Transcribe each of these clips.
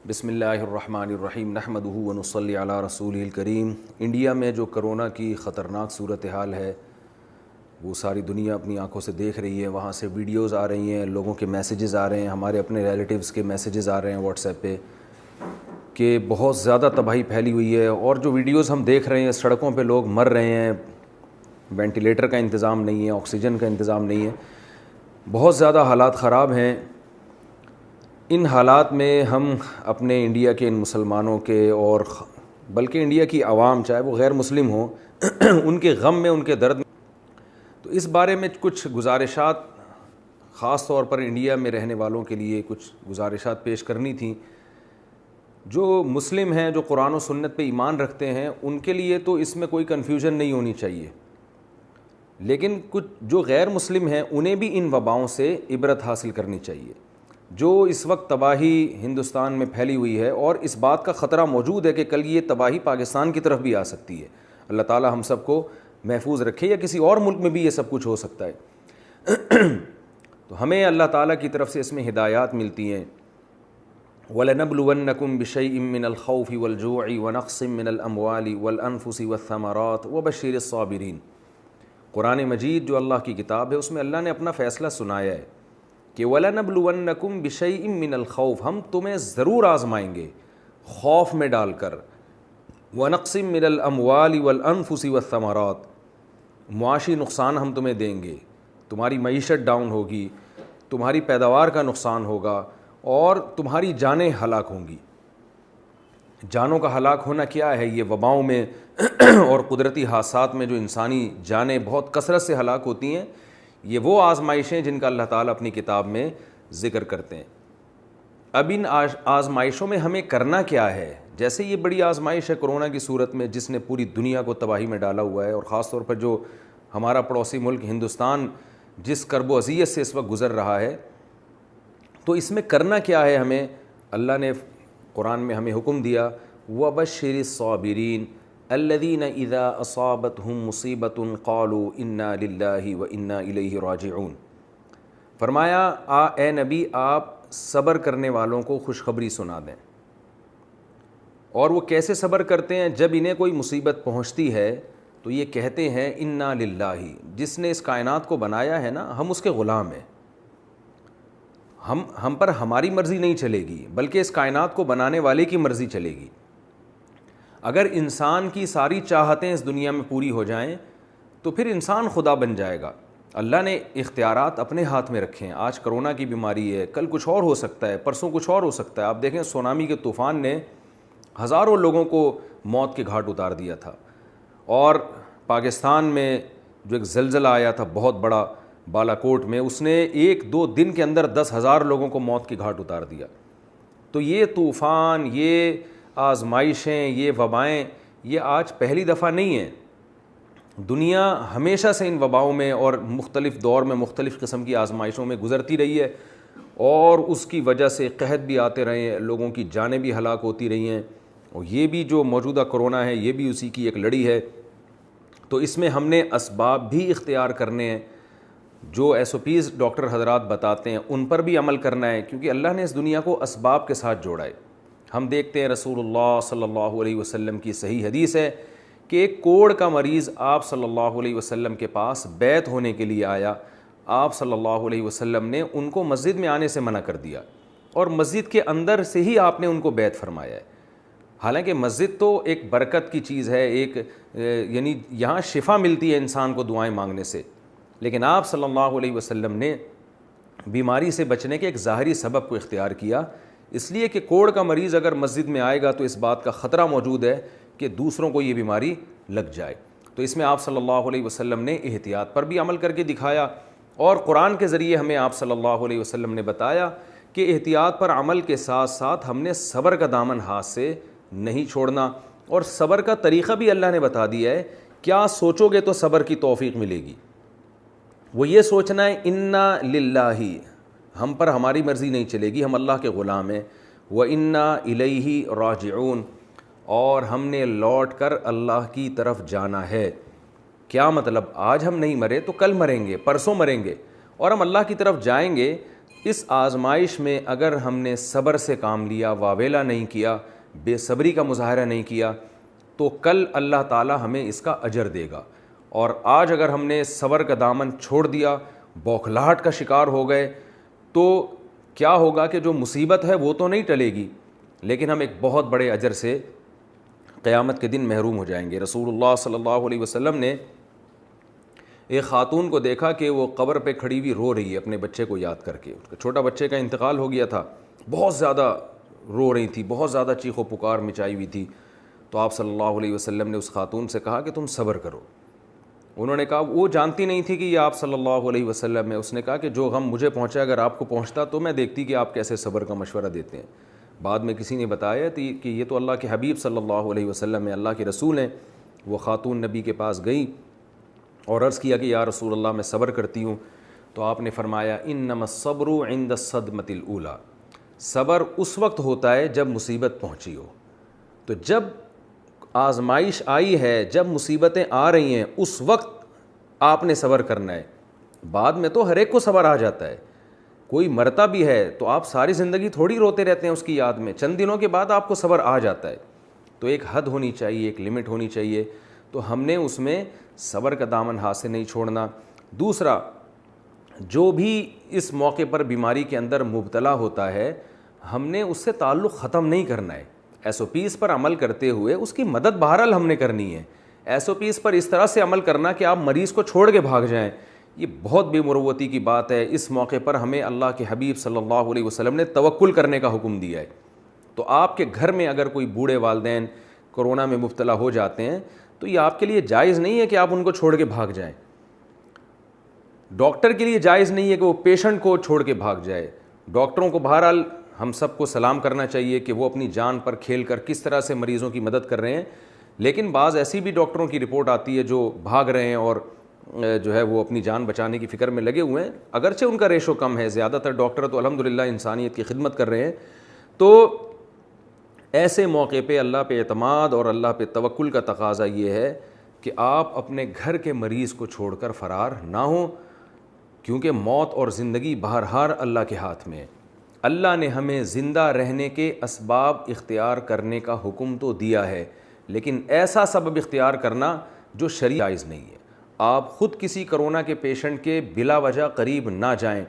بسم اللہ الرحمن الرحیم نحمدہ ونصلی علی رسولہ الکریم۔ انڈیا میں جو کرونا کی خطرناک صورتحال ہے وہ ساری دنیا اپنی آنکھوں سے دیکھ رہی ہے۔ وہاں سے ویڈیوز آ رہی ہیں، لوگوں کے میسیجز آ رہے ہیں، ہمارے اپنے ریلیٹیوز کے میسیجز آ رہے ہیں واٹس ایپ پہ کہ بہت زیادہ تباہی پھیلی ہوئی ہے۔ اور جو ویڈیوز ہم دیکھ رہے ہیں، سڑکوں پہ لوگ مر رہے ہیں، وینٹیلیٹر کا انتظام نہیں ہے، آکسیجن کا انتظام نہیں ہے، بہت زیادہ حالات خراب ہیں۔ ان حالات میں ہم اپنے انڈیا کے ان مسلمانوں کے اور بلکہ انڈیا کی عوام، چاہے وہ غیر مسلم ہوں، ان کے غم میں، ان کے درد میں، تو اس بارے میں کچھ گزارشات خاص طور پر انڈیا میں رہنے والوں کے لیے کچھ گزارشات پیش کرنی تھیں۔ جو مسلم ہیں، جو قرآن و سنت پہ ایمان رکھتے ہیں، ان کے لیے تو اس میں کوئی کنفیوژن نہیں ہونی چاہیے، لیکن کچھ جو غیر مسلم ہیں انہیں بھی ان وباؤں سے عبرت حاصل کرنی چاہیے۔ جو اس وقت تباہی ہندوستان میں پھیلی ہوئی ہے اور اس بات کا خطرہ موجود ہے کہ کل یہ تباہی پاکستان کی طرف بھی آ سکتی ہے۔ اللہ تعالی ہم سب کو محفوظ رکھے، یا کسی اور ملک میں بھی یہ سب کچھ ہو سکتا ہے۔ تو ہمیں اللہ تعالیٰ کی طرف سے اس میں ہدایات ملتی ہیں۔ وَلَنَبْلُوَنَّكُمْ بِشَيْءٍ مِّنَ الْخَوْفِ وَالْجُوعِ وَنَقْصٍ مِّنَ الْأَمْوَالِ وَالْأَنفُسِ وَالثَّمَرَاتِ وَبَشِّرِ الصَّابِرِينَ۔ قرآن مجید جو اللہ کی کتاب ہے، اس میں اللہ نے اپنا فیصلہ سنایا ہے کہ وَلَنَبْلُوَنَّكُمْ بِشَيْءٍ مِّنَ الْخَوْفِ، ہم تمہیں ضرور آزمائیں گے خوف میں ڈال کر، وَنَقْصٍ مِّنَ الْأَمْوَالِ وَالْأَنفُسِ وَالثَّمَرَاتِ، معاشی نقصان ہم تمہیں دیں گے، تمہاری معیشت ڈاؤن ہوگی، تمہاری پیداوار کا نقصان ہوگا اور تمہاری جانیں ہلاک ہوں گی۔ جانوں کا ہلاک ہونا کیا ہے؟ یہ وباؤں میں اور قدرتی حادثات میں جو انسانی جانیں بہت کثرت سے ہلاک ہوتی ہیں، یہ وہ آزمائشیں جن کا اللہ تعالیٰ اپنی کتاب میں ذکر کرتے ہیں۔ اب ان آزمائشوں میں ہمیں کرنا کیا ہے؟ جیسے یہ بڑی آزمائش ہے کرونا کی صورت میں، جس نے پوری دنیا کو تباہی میں ڈالا ہوا ہے، اور خاص طور پر جو ہمارا پڑوسی ملک ہندوستان جس کرب و اذیت سے اس وقت گزر رہا ہے، تو اس میں کرنا کیا ہے ہمیں؟ اللہ نے قرآن میں ہمیں حکم دیا وَبَشِّرِ الصَّابِرِينَ الَّذِينَ إِذَا أَصَابَتْهُم مُّصِيبَةٌ قَالُوا إِنَّا لِلَّهِ وَإِنَّا إِلَيْهِ رَاجِعُونَ۔ فرمایا اے نبی، آپ صبر کرنے والوں کو خوشخبری سنا دیں۔ اور وہ کیسے صبر کرتے ہیں؟ جب انہیں کوئی مصیبت پہنچتی ہے تو یہ کہتے ہیں اِنَّا لِلَّهِ، جس نے اس کائنات کو بنایا ہے نا، ہم اس کے غلام ہیں، ہم پر ہماری مرضی نہیں چلے گی، بلکہ اس کائنات کو بنانے والے کی مرضی چلے گی۔ اگر انسان کی ساری چاہتیں اس دنیا میں پوری ہو جائیں تو پھر انسان خدا بن جائے گا۔ اللہ نے اختیارات اپنے ہاتھ میں رکھے ہیں۔ آج کرونا کی بیماری ہے، کل کچھ اور ہو سکتا ہے، پرسوں کچھ اور ہو سکتا ہے۔ آپ دیکھیں سونامی کے طوفان نے ہزاروں لوگوں کو موت کے گھاٹ اتار دیا تھا، اور پاکستان میں جو ایک زلزلہ آیا تھا بہت بڑا بالا کوٹ میں، اس نے 1-2 دن کے اندر 10,000 لوگوں کو موت کے گھاٹ اتار دیا۔ تو یہ طوفان، یہ آزمائشیں، یہ وبائیں، یہ آج پہلی دفعہ نہیں ہیں۔ دنیا ہمیشہ سے ان وباؤں میں اور مختلف دور میں مختلف قسم کی آزمائشوں میں گزرتی رہی ہے، اور اس کی وجہ سے قحط بھی آتے رہے ہیں، لوگوں کی جانیں بھی ہلاک ہوتی رہی ہیں، اور یہ بھی جو موجودہ کرونا ہے یہ بھی اسی کی ایک لڑی ہے۔ تو اس میں ہم نے اسباب بھی اختیار کرنے ہیں، جو SOPs ڈاکٹر حضرات بتاتے ہیں ان پر بھی عمل کرنا ہے، کیونکہ اللہ نے اس دنیا کو اسباب کے ساتھ جوڑا ہے۔ ہم دیکھتے ہیں رسول اللہ صلی اللہ علیہ وسلم کی صحیح حدیث ہے کہ ایک کوڑ کا مریض آپ صلی اللہ علیہ وسلم کے پاس بیعت ہونے کے لیے آیا۔ آپ صلی اللہ علیہ وسلم نے ان کو مسجد میں آنے سے منع کر دیا، اور مسجد کے اندر سے ہی آپ نے ان کو بیعت فرمایا ہے۔ حالانکہ مسجد تو ایک برکت کی چیز ہے، یعنی یہاں شفا ملتی ہے انسان کو دعائیں مانگنے سے، لیکن آپ صلی اللہ علیہ وسلم نے بیماری سے بچنے کے ایک ظاہری سبب کو اختیار کیا، اس لیے کہ کوڑ کا مریض اگر مسجد میں آئے گا تو اس بات کا خطرہ موجود ہے کہ دوسروں کو یہ بیماری لگ جائے۔ تو اس میں آپ صلی اللہ علیہ وسلم نے احتیاط پر بھی عمل کر کے دکھایا، اور قرآن کے ذریعے ہمیں آپ صلی اللہ علیہ وسلم نے بتایا کہ احتیاط پر عمل کے ساتھ ساتھ ہم نے صبر کا دامن ہاتھ سے نہیں چھوڑنا، اور صبر کا طریقہ بھی اللہ نے بتا دیا ہے۔ کیا سوچو گے تو صبر کی توفیق ملے گی؟ وہ یہ سوچنا ہے اِنَّا لِلَّهِ، ہم پر ہماری مرضی نہیں چلے گی، ہم اللہ کے غلام ہیں، وَإِنَّا إِلَيْهِ رَاجِعُونَ، اور ہم نے لوٹ کر اللہ کی طرف جانا ہے۔ کیا مطلب؟ آج ہم نہیں مرے تو کل مریں گے، پرسوں مریں گے، اور ہم اللہ کی طرف جائیں گے اس آزمائش میں اگر ہم نے صبر سے کام لیا، واویلا نہیں کیا، بے صبری کا مظاہرہ نہیں کیا، تو کل اللہ تعالی ہمیں اس کا اجر دے گا. اور آج اگر ہم نے صبر کا دامن چھوڑ دیا، بوکھلاہٹ کا شکار ہو گئے، تو کیا ہوگا کہ جو مصیبت ہے وہ تو نہیں ٹلے گی، لیکن ہم ایک بہت بڑے اجر سے قیامت کے دن محروم ہو جائیں گے. رسول اللہ صلی اللہ علیہ وسلم نے ایک خاتون کو دیکھا کہ وہ قبر پہ کھڑی ہوئی رو رہی ہے اپنے بچے کو یاد کر کے. اس کا چھوٹا بچے کا انتقال ہو گیا تھا، بہت زیادہ رو رہی تھی، بہت زیادہ چیخ و پکار مچائی ہوئی تھی. تو آپ صلی اللہ علیہ وسلم نے اس خاتون سے کہا کہ تم صبر کرو. انہوں نے کہا، وہ جانتی نہیں تھی کہ یہ آپ صلی اللہ علیہ وسلم ہے. اس نے کہا کہ جو غم مجھے پہنچا اگر آپ کو پہنچتا تو میں دیکھتی کہ آپ کیسے صبر کا مشورہ دیتے ہیں. بعد میں کسی نے بتایا کہ یہ تو اللہ کے حبیب صلی اللہ علیہ وسلم ہے، اللہ کے رسول ہیں. وہ خاتون نبی کے پاس گئی اور عرض کیا کہ یا رسول اللہ میں صبر کرتی ہوں. تو آپ نے فرمایا انما الصبر عند الصدمۃ الاولی، صبر اس وقت ہوتا ہے جب مصیبت پہنچی ہو. تو جب آزمائش آئی ہے، جب مصیبتیں آ رہی ہیں، اس وقت آپ نے صبر کرنا ہے. بعد میں تو ہر ایک کو صبر آ جاتا ہے، کوئی مرتا بھی ہے تو آپ ساری زندگی تھوڑی روتے رہتے ہیں اس کی یاد میں، چند دنوں کے بعد آپ کو صبر آ جاتا ہے. تو ایک حد ہونی چاہیے، ایک لمٹ ہونی چاہیے. تو ہم نے اس میں صبر کا دامن ہاتھ سے نہیں چھوڑنا. دوسرا، جو بھی اس موقع پر بیماری کے اندر مبتلا ہوتا ہے، ہم نے اس سے تعلق ختم نہیں کرنا ہے. ایس او پیز پر عمل کرتے ہوئے اس کی مدد بہرحال ہم نے کرنی ہے. ایس او پیز پر اس طرح سے عمل کرنا کہ آپ مریض کو چھوڑ کے بھاگ جائیں، یہ بہت بے مروتی کی بات ہے. اس موقع پر ہمیں اللہ کے حبیب صلی اللہ علیہ وسلم نے توکل کرنے کا حکم دیا ہے. تو آپ کے گھر میں اگر کوئی بوڑھے والدین کورونا میں مبتلا ہو جاتے ہیں تو یہ آپ کے لیے جائز نہیں ہے کہ آپ ان کو چھوڑ کے بھاگ جائیں. ڈاکٹر کے لیے جائز نہیں ہے کہ وہ پیشنٹ کو چھوڑ کے بھاگ جائے. ڈاکٹروں کو بہرحال ہم سب کو سلام کرنا چاہیے کہ وہ اپنی جان پر کھیل کر کس طرح سے مریضوں کی مدد کر رہے ہیں. لیکن بعض ایسی بھی ڈاکٹروں کی رپورٹ آتی ہے جو بھاگ رہے ہیں اور جو ہے وہ اپنی جان بچانے کی فکر میں لگے ہوئے ہیں. اگرچہ ان کا ریشو کم ہے، زیادہ تر ڈاکٹر تو الحمدللہ انسانیت کی خدمت کر رہے ہیں. تو ایسے موقع پہ اللہ پہ اعتماد اور اللہ پہ توکل کا تقاضا یہ ہے کہ آپ اپنے گھر کے مریض کو چھوڑ کر فرار نہ ہوں، کیونکہ موت اور زندگی بہرحال اللہ کے ہاتھ میں ہے. اللہ نے ہمیں زندہ رہنے کے اسباب اختیار کرنے کا حکم تو دیا ہے، لیکن ایسا سبب اختیار کرنا جو شرعی جائز نہیں ہے. آپ خود کسی کرونا کے پیشنٹ کے بلا وجہ قریب نہ جائیں،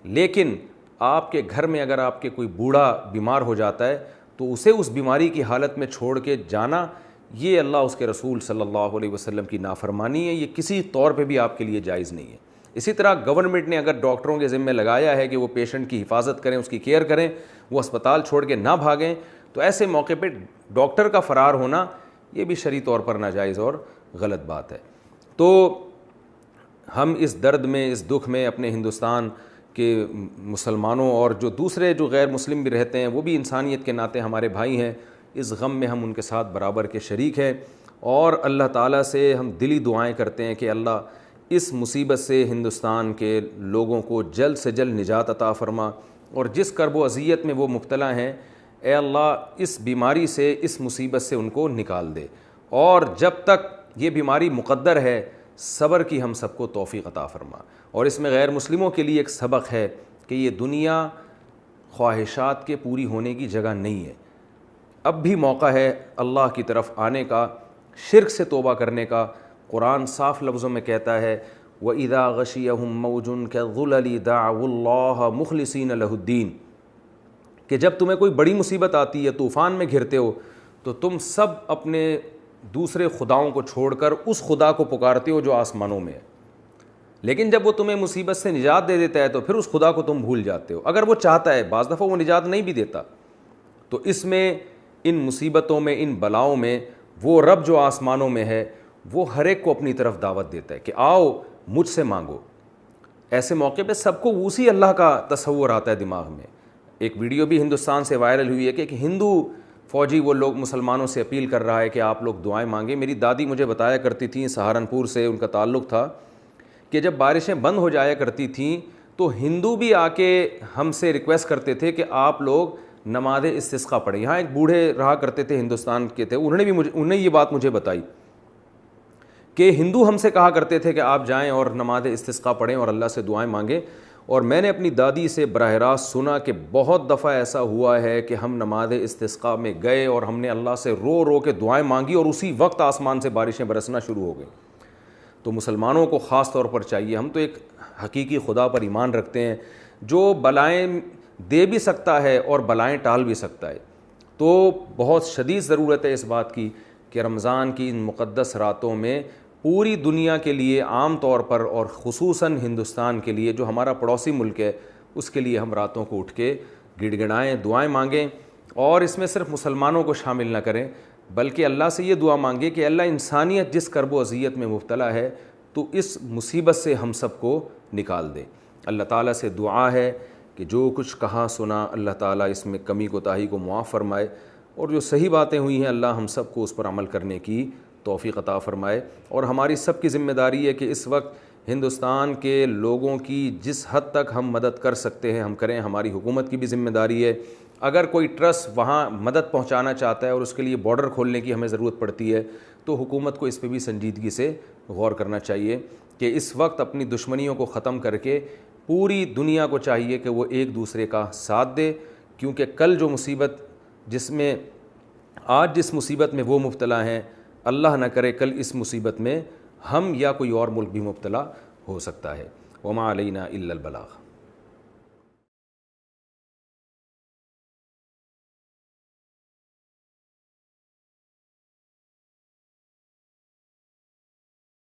لیکن آپ کے گھر میں اگر آپ کے کوئی بوڑھا بیمار ہو جاتا ہے تو اسے اس بیماری کی حالت میں چھوڑ کے جانا، یہ اللہ اس کے رسول صلی اللہ علیہ وسلم کی نافرمانی ہے. یہ کسی طور پہ بھی آپ کے لیے جائز نہیں ہے. اسی طرح گورنمنٹ نے اگر ڈاکٹروں کے ذمہ لگایا ہے کہ وہ پیشنٹ کی حفاظت کریں، اس کی کیئر کریں، وہ اسپتال چھوڑ کے نہ بھاگیں، تو ایسے موقع پہ ڈاکٹر کا فرار ہونا یہ بھی شرعی طور پر ناجائز اور غلط بات ہے. تو ہم اس درد میں، اس دکھ میں اپنے ہندوستان کہ مسلمانوں اور جو دوسرے جو غیر مسلم بھی رہتے ہیں وہ بھی انسانیت کے ناطے ہمارے بھائی ہیں، اس غم میں ہم ان کے ساتھ برابر کے شریک ہیں. اور اللہ تعالیٰ سے ہم دلی دعائیں کرتے ہیں کہ اللہ اس مصیبت سے ہندوستان کے لوگوں کو جلد سے جلد نجات عطا فرما، اور جس کرب و اذیت میں وہ مبتلا ہیں اے اللہ اس بیماری سے، اس مصیبت سے ان کو نکال دے. اور جب تک یہ بیماری مقدر ہے، صبر کی ہم سب کو توفیق عطا فرما. اور اس میں غیر مسلموں کے لیے ایک سبق ہے کہ یہ دنیا خواہشات کے پوری ہونے کی جگہ نہیں ہے. اب بھی موقع ہے اللہ کی طرف آنے کا، شرک سے توبہ کرنے کا. قرآن صاف لفظوں میں کہتا ہے وَإِذَا غَشِيَهُم مَّوْجٌ كَالظُّلَلِ دَعَوُا اللَّهَ مُخْلِصِينَ لَهُ الدِّينَ، کہ جب تمہیں کوئی بڑی مصیبت آتی ہے، طوفان میں گھرتے ہو، تو تم سب اپنے دوسرے خداؤں کو چھوڑ کر اس خدا کو پکارتے ہو جو آسمانوں میں ہے. لیکن جب وہ تمہیں مصیبت سے نجات دے دیتا ہے تو پھر اس خدا کو تم بھول جاتے ہو. اگر وہ چاہتا ہے، بعض دفعہ وہ نجات نہیں بھی دیتا. تو اس میں، ان مصیبتوں میں، ان بلاؤں میں، وہ رب جو آسمانوں میں ہے وہ ہر ایک کو اپنی طرف دعوت دیتا ہے کہ آؤ مجھ سے مانگو. ایسے موقع پہ سب کو اسی اللہ کا تصور آتا ہے دماغ میں. ایک ویڈیو بھی ہندوستان سے وائرل ہوئی ہے کہ ایک ہندو فوجی وہ لوگ مسلمانوں سے اپیل کر رہا ہے کہ آپ لوگ دعائیں مانگیں. میری دادی مجھے بتایا کرتی تھیں، سہارنپور سے ان کا تعلق تھا، کہ جب بارشیں بند ہو جایا کرتی تھیں تو ہندو بھی آ کے ہم سے ریکویسٹ کرتے تھے کہ آپ لوگ نماز استسقاء پڑھیں. یہاں ایک بوڑھے رہا کرتے تھے ہندوستان کے تھے، انہوں نے یہ بات مجھے بتائی کہ ہندو ہم سے کہا کرتے تھے کہ آپ جائیں اور نماز استسقاء پڑھیں اور اللہ سے دعائیں مانگیں. اور میں نے اپنی دادی سے براہ راست سنا کہ بہت دفعہ ایسا ہوا ہے کہ ہم نماز استسقاء میں گئے اور ہم نے اللہ سے رو رو کے دعائیں مانگی اور اسی وقت آسمان سے بارشیں برسنا شروع ہو گئیں۔ تو مسلمانوں کو خاص طور پر چاہیے، ہم تو ایک حقیقی خدا پر ایمان رکھتے ہیں جو بلائیں دے بھی سکتا ہے اور بلائیں ٹال بھی سکتا ہے، تو بہت شدید ضرورت ہے اس بات کی کہ رمضان کی ان مقدس راتوں میں پوری دنیا کے لیے عام طور پر اور خصوصاً ہندوستان کے لیے جو ہمارا پڑوسی ملک ہے اس کے لیے ہم راتوں کو اٹھ کے گڑ گڑائیں، دعائیں مانگیں، اور اس میں صرف مسلمانوں کو شامل نہ کریں بلکہ اللہ سے یہ دعا مانگے کہ اللہ انسانیت جس کرب و اذیت میں مبتلا ہے تو اس مصیبت سے ہم سب کو نکال دے۔ اللہ تعالیٰ سے دعا ہے کہ جو کچھ کہا سنا اللہ تعالیٰ اس میں کمی کوتاہی کو معاف فرمائے، اور جو صحیح باتیں ہوئی ہیں اللہ ہم سب کو اس پر عمل کرنے کی توفیق عطا فرمائے۔ اور ہماری سب کی ذمہ داری ہے کہ اس وقت ہندوستان کے لوگوں کی جس حد تک ہم مدد کر سکتے ہیں ہم کریں۔ ہماری حکومت کی بھی ذمہ داری ہے، اگر کوئی ٹرسٹ وہاں مدد پہنچانا چاہتا ہے اور اس کے لیے بارڈر کھولنے کی ہمیں ضرورت پڑتی ہے تو حکومت کو اس پہ بھی سنجیدگی سے غور کرنا چاہیے کہ اس وقت اپنی دشمنیوں کو ختم کر کے پوری دنیا کو چاہیے کہ وہ ایک دوسرے کا ساتھ دے، کیونکہ کل جو مصیبت آج جس مصیبت میں وہ مبتلا ہیں، اللہ نہ کرے کل اس مصیبت میں ہم یا کوئی اور ملک بھی مبتلا ہو سکتا ہے۔ وما علینا الا البلاغ۔